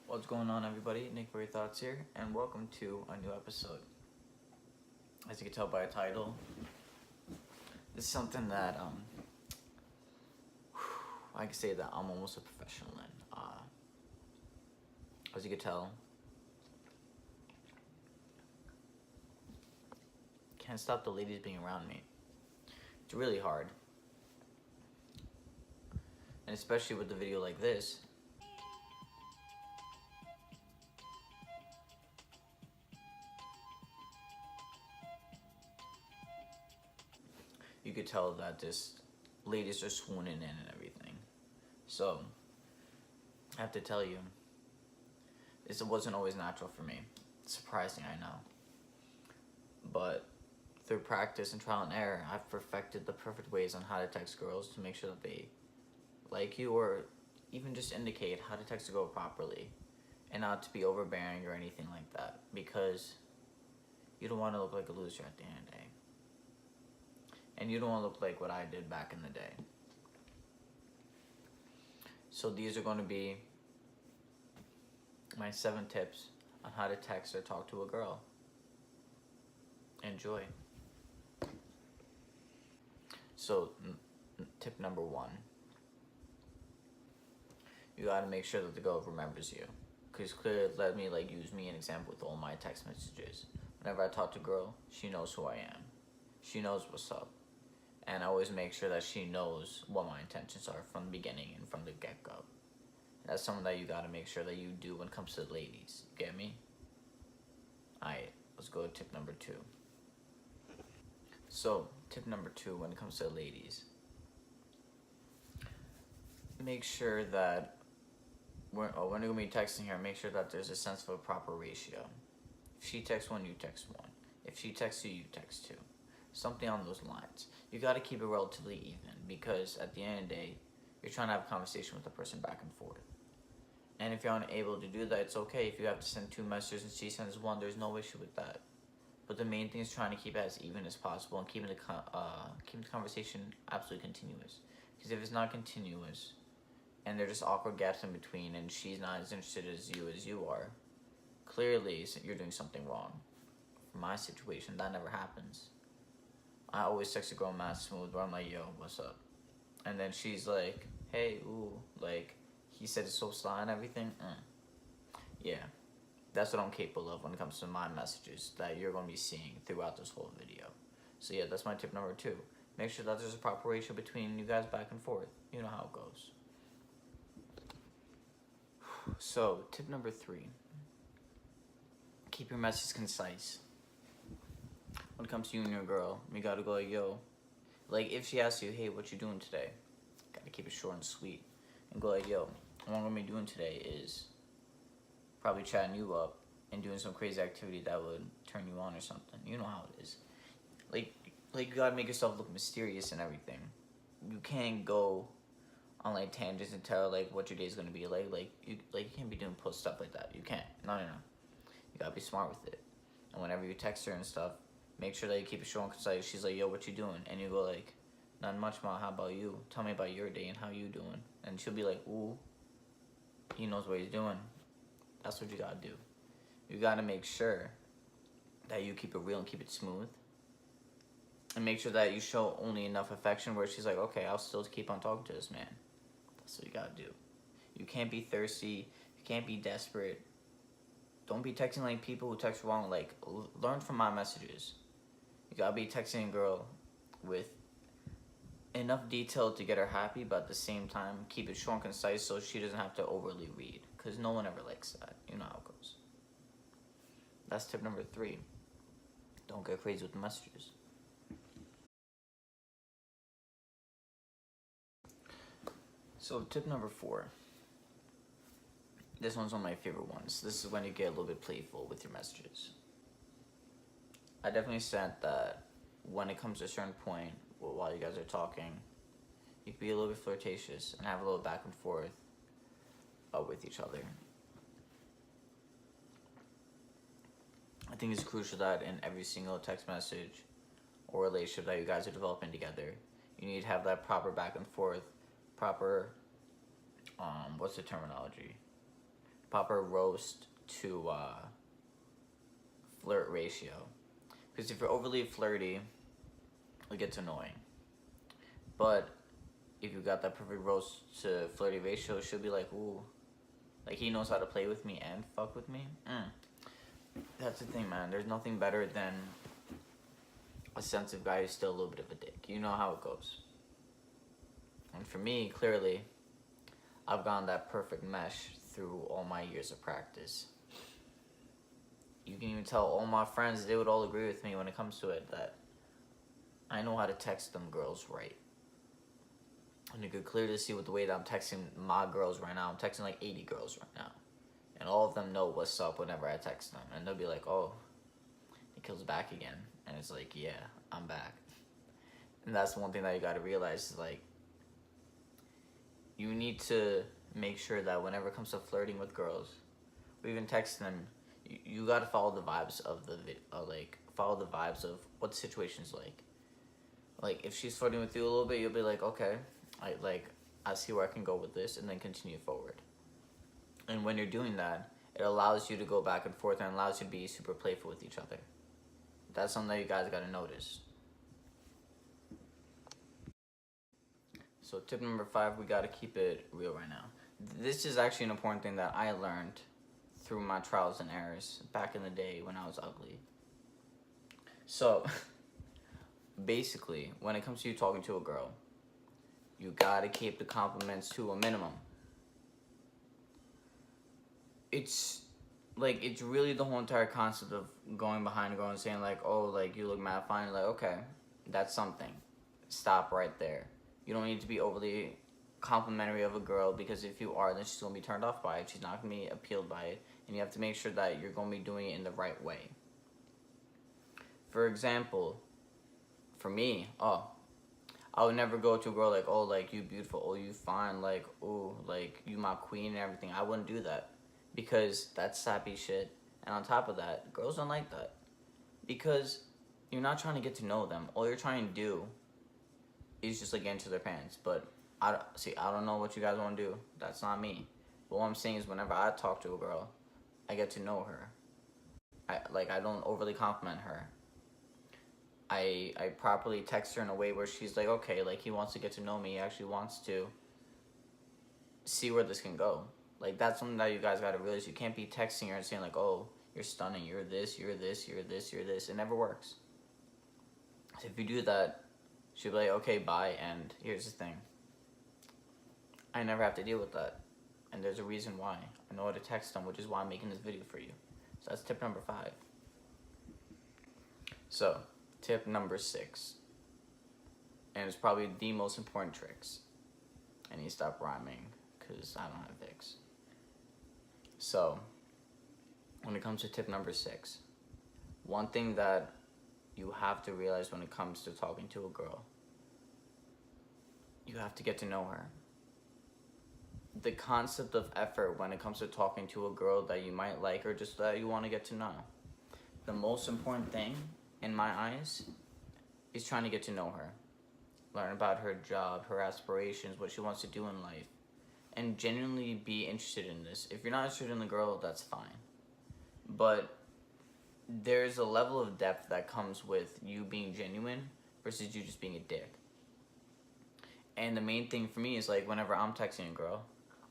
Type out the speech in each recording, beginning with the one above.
What's going on, everybody? Nick for Your Thoughts here, and welcome to a new episode. As you can tell by the title, this is something that I can say that I'm almost a professional in. As you can tell, can't stop the ladies being around me. It's really hard, and especially with a video like this. You could tell that this ladies are swooning in and everything. So I have to tell you, this wasn't always natural for me. It's surprising, I know. But through practice and trial and error, I've perfected the perfect ways on how to text girls to make sure that they like you, or even just indicate how to text a girl properly and not to be overbearing or anything like that, because you don't want to look like a loser at the end of the day. And you don't want to look like what I did back in the day. So these are going to be my 7 tips on how to text or talk to a girl. Enjoy. So, tip number 1. You gotta make sure that the girl remembers you. Because clearly, let me use me an example with all my text messages. Whenever I talk to a girl, she knows who I am. She knows what's up. And I always make sure that she knows what my intentions are from the beginning and from the get-go. That's something that you gotta make sure that you do when it comes to the ladies. Get me? Alright, let's go to tip number 2. So, tip number 2 when it comes to the ladies. Make sure that when you're gonna be texting her, make sure that there's a sense of a proper ratio. If she texts 1, you text 1. If she texts 2, you text 2. Something on those lines. You gotta keep it relatively even, because at the end of the day, you're trying to have a conversation with the person back and forth. And if you're unable to do that, it's okay. If you have to send 2 messages and she sends 1, there's no issue with that. But the main thing is trying to keep it as even as possible and keeping the conversation absolutely continuous. Because if it's not continuous, and there's just awkward gaps in between, and she's not as interested as you are, clearly you're doing something wrong. For my situation, that never happens. I always text a girl mad smooth, where I'm like, yo, what's up? And then she's like, hey, ooh, he said it's so sly and everything. Yeah, that's what I'm capable of when it comes to my messages that you're going to be seeing throughout this whole video. So yeah, that's my tip number 2. Make sure that there's a proper ratio between you guys back and forth. You know how it goes. So, tip number 3. Keep your message concise. When it comes to you and your girl, you gotta go yo. If she asks you, hey, what you doing today? Gotta keep it short and sweet. And go yo, what I'm gonna be doing today is probably chatting you up and doing some crazy activity that would turn you on or something. You know how it is. You gotta make yourself look mysterious and everything. You can't go on tangents and tell what your day's gonna be you can't be doing post stuff like that. You can't. No. You gotta be smart with it. And whenever you text her and stuff, make sure that you keep it short and concise. She's like, yo, what you doing? And you go not much, ma, how about you? Tell me about your day and how you doing. And she'll be like, ooh, he knows what he's doing. That's what you gotta do. You gotta make sure that you keep it real and keep it smooth. And make sure that you show only enough affection where she's like, okay, I'll still keep on talking to this man. That's what you gotta do. You can't be thirsty. You can't be desperate. Don't be texting people who text wrong. Learn from my messages. You gotta be texting a girl with enough detail to get her happy, but at the same time, keep it short and concise so she doesn't have to overly read. Because no one ever likes that. You know how it goes. That's tip number 3. Don't get crazy with the messages. So tip number 4. This one's one of my favorite ones. This is when you get a little bit playful with your messages. I definitely said that when it comes to a certain point, while you guys are talking, you can be a little bit flirtatious and have a little back and forth with each other. I think it's crucial that in every single text message or relationship that you guys are developing together, you need to have that proper back and forth, proper, what's the terminology? Proper roast to flirt ratio. Because if you're overly flirty, it gets annoying. But if you got that perfect roast to flirty ratio, she'll be like, ooh, like he knows how to play with me and fuck with me. That's the thing, man. There's nothing better than a sensitive guy who's still a little bit of a dick. You know how it goes. And for me, clearly, I've gotten that perfect mesh through all my years of practice. You can even tell all my friends, they would all agree with me when it comes to it, that I know how to text them girls right. And you could clearly see with the way that I'm texting my girls right now, I'm texting like 80 girls right now. And all of them know what's up whenever I text them. And they'll be like, oh, Nikhil's back again. And it's like, yeah, I'm back. And that's one thing that you gotta realize is like, you need to make sure that whenever it comes to flirting with girls, or even texting them, you gotta follow the vibes of the follow the vibes of what the situation's like. Like, if she's flirting with you a little bit, you'll be like, okay, I see where I can go with this, and then continue forward. And when you're doing that, it allows you to go back and forth and allows you to be super playful with each other. That's something that you guys gotta notice. So tip number 5, we gotta keep it real right now. This is actually an important thing that I learned through my trials and errors back in the day when I was ugly. So, basically, when it comes to you talking to a girl, you gotta keep the compliments to a minimum. It's really the whole entire concept of going behind a girl and saying like, oh, like, you look mad fine. Like, okay, that's something. Stop right there. You don't need to be overly complimentary of a girl, because if you are, then she's gonna be turned off by it. She's not gonna be appealed by it, and you have to make sure that you're gonna be doing it in the right way. For example, for me, I would never go to a girl like, oh, like, you beautiful, oh, you fine, like, oh, like, you my queen and everything. I wouldn't do that, because that's sappy shit. And on top of that, girls don't like that, because you're not trying to get to know them. All you're trying to do is just like get into their pants. But I don't know what you guys want to do. That's not me. But what I'm saying is, whenever I talk to a girl, I get to know her. I don't overly compliment her. I properly text her in a way where she's like, okay, like, he wants to get to know me. He actually wants to see where this can go. Like, that's something that you guys gotta realize. You can't be texting her and saying like, oh, you're stunning, you're this, you're this, you're this, you're this. It never works. So if you do that, she'll be like, okay, bye. And here's the thing, I never have to deal with that. And there's a reason why. I know how to text them, which is why I'm making this video for you. So that's tip number 5. So, tip number 6. And it's probably the most important tricks. I need to stop rhyming, because I don't have Vicks. So, when it comes to tip number 6, one thing that you have to realize when it comes to talking to a girl, you have to get to know her. The concept of effort when it comes to talking to a girl that you might like, or just that you want to get to know. The most important thing, in my eyes, is trying to get to know her. Learn about her job, her aspirations, what she wants to do in life, and genuinely be interested in this. If you're not interested in the girl, that's fine. But there's a level of depth that comes with you being genuine versus you just being a dick. And the main thing for me is, like, whenever I'm texting a girl,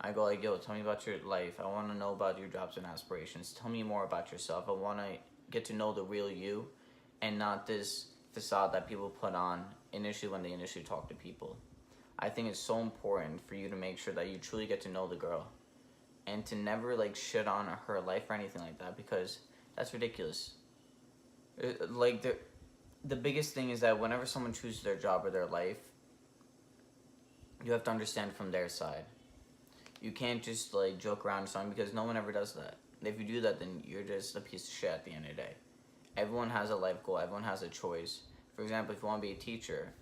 I go like, yo, tell me about your life. I want to know about your jobs and aspirations. Tell me more about yourself. I want to get to know the real you, and not this facade that people put on initially when they initially talk to people. I think it's so important for you to make sure that you truly get to know the girl, and to never like shit on her life or anything like that, because that's ridiculous. Like, the biggest thing is that whenever someone chooses their job or their life, you have to understand from their side. You can't just like joke around or something because no one ever does that. If you do that, then you're just a piece of shit at the end of the day. Everyone has a life goal. Everyone has a choice. For example, if you want to be a teacher,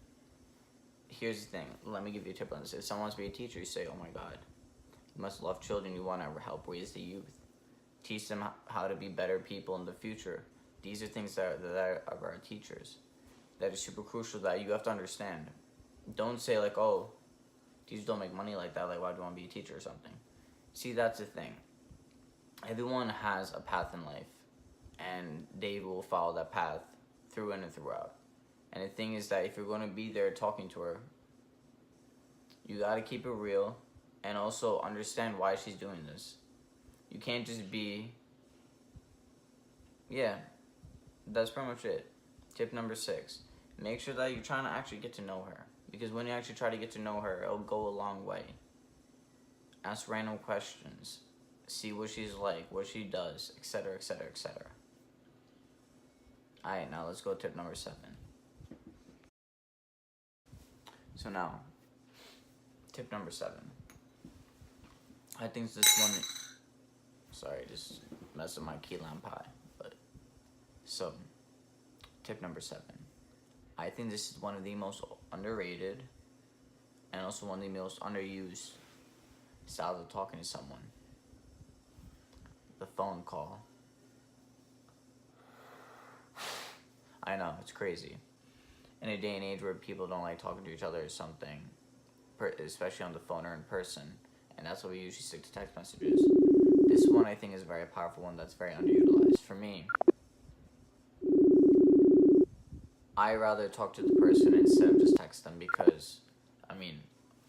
here's the thing. Let me give you a tip on this. If someone wants to be a teacher, you say, oh my God, you must love children. You want to help raise the youth. Teach them how to be better people in the future. These are things that are of our teachers. That is super crucial that you have to understand. Don't say like, oh, teachers don't make money like that. Like, why do you want to be a teacher or something? See, that's the thing. Everyone has a path in life, and they will follow that path through and throughout. And the thing is that if you're going to be there talking to her, you got to keep it real and also understand why she's doing this. You can't just be... Yeah, that's pretty much it. Tip number 6. Make sure that you're trying to actually get to know her. Because when you actually try to get to know her, it'll go a long way. Ask random questions. See what she's like, what she does, etc., etc., etc. Alright, now let's go to tip number 7. So now, tip number 7. I think this one... Sorry, just messed up my key lime pie. But so, tip number 7. I think this is one of the most underrated and also one of the most underused styles of talking to someone. The phone call. I know, it's crazy. In a day and age where people don't like talking to each other or something, especially on the phone or in person, and that's why we usually stick to text messages. This one I think is a very powerful one that's very underutilized. For me, I rather talk to the person instead of just text them because, I mean,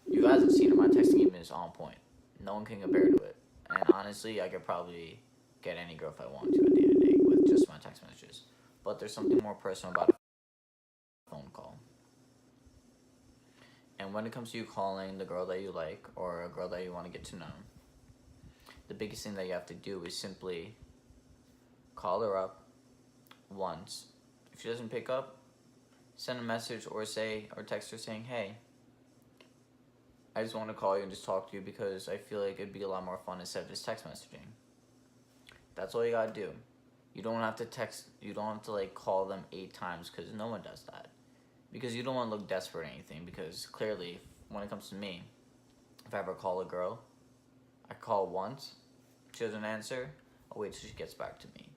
you guys have seen it. My texting game is on point. No one can compare to it. And honestly, I could probably get any girl if I want to at the end of the day with just my text messages. But there's something more personal about a phone call. And when it comes to you calling the girl that you like or a girl that you want to get to know, the biggest thing that you have to do is simply call her up once. If she doesn't pick up, send a message or text her saying, hey, I just want to call you and just talk to you because I feel like it'd be a lot more fun instead of just text messaging. That's all you gotta do. You don't have to like call them 8 times because no one does that. Because you don't want to look desperate or anything, because clearly when it comes to me, if I ever call a girl, I call once, she doesn't answer, I'll wait till she gets back to me.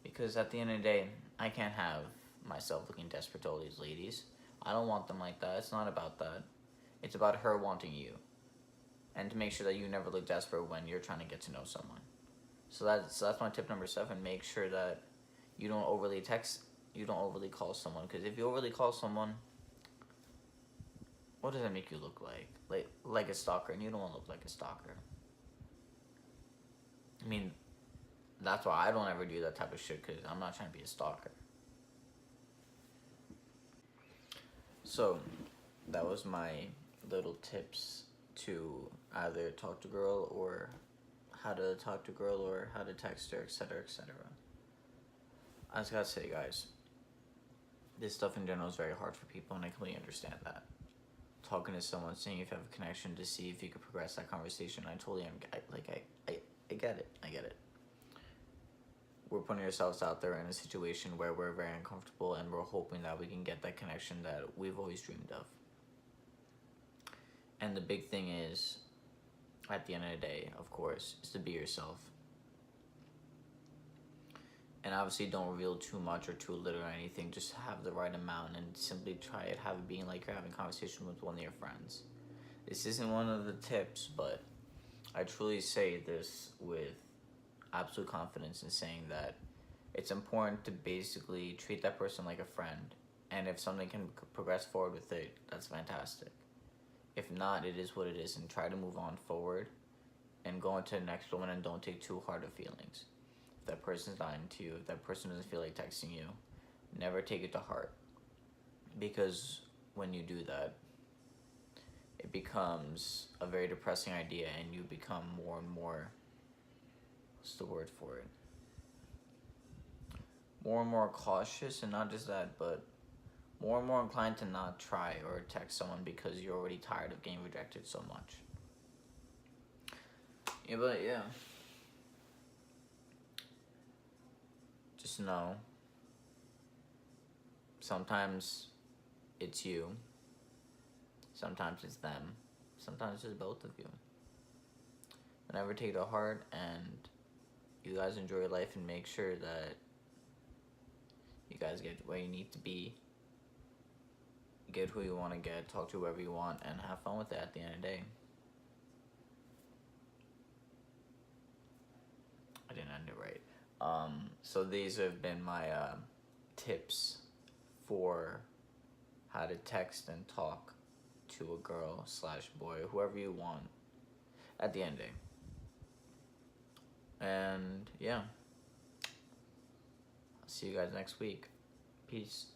Because at the end of the day, I can't have myself looking desperate to all these ladies. I don't want them like that. It's not about that. It's about her wanting you. And to make sure that you never look desperate when you're trying to get to know someone. So that's my tip number 7. Make sure that you don't overly call someone. Because if you overly call someone, what does that make you look like? Like a stalker, and you don't want to look like a stalker. I mean, that's why I don't ever do that type of shit, because I'm not trying to be a stalker. So, that was my little tips to either talk to girl or how to talk to girl or how to text her, etc., etc. I just gotta say, guys, this stuff in general is very hard for people, and I completely understand that. Talking to someone, seeing if you have a connection to see if you could progress that conversation, I totally am. I get it. We're putting ourselves out there in a situation where we're very uncomfortable, and we're hoping that we can get that connection that we've always dreamed of. And the big thing is, at the end of the day, of course, is to be yourself. And obviously don't reveal too much or too little or anything. Just have the right amount and simply try it. Have it being like you're having a conversation with one of your friends. This isn't one of the tips, but I truly say this with absolute confidence in saying that it's important to basically treat that person like a friend. And if something can progress forward with it, that's fantastic. If not, it is what it is, and try to move on forward and go into the next one, and don't take too hard of feelings. If that person's not into you, if that person doesn't feel like texting you, never take it to heart. Because when you do that, it becomes a very depressing idea, and you become more and more, what's the word for it? More and more cautious, and not just that, but more and more inclined to not try or text someone because you're already tired of getting rejected so much. Yeah, but yeah. Just know. Sometimes it's you. Sometimes it's them. Sometimes it's both of you. Never take it to heart, and you guys enjoy life and make sure that you guys get where you need to be, get who you want to get, talk to whoever you want, and have fun with it at the end of the day. I didn't end it right. So these have been my tips for how to text and talk to a girl / boy, whoever you want, at the end of the day. And yeah, I'll see you guys next week. Peace.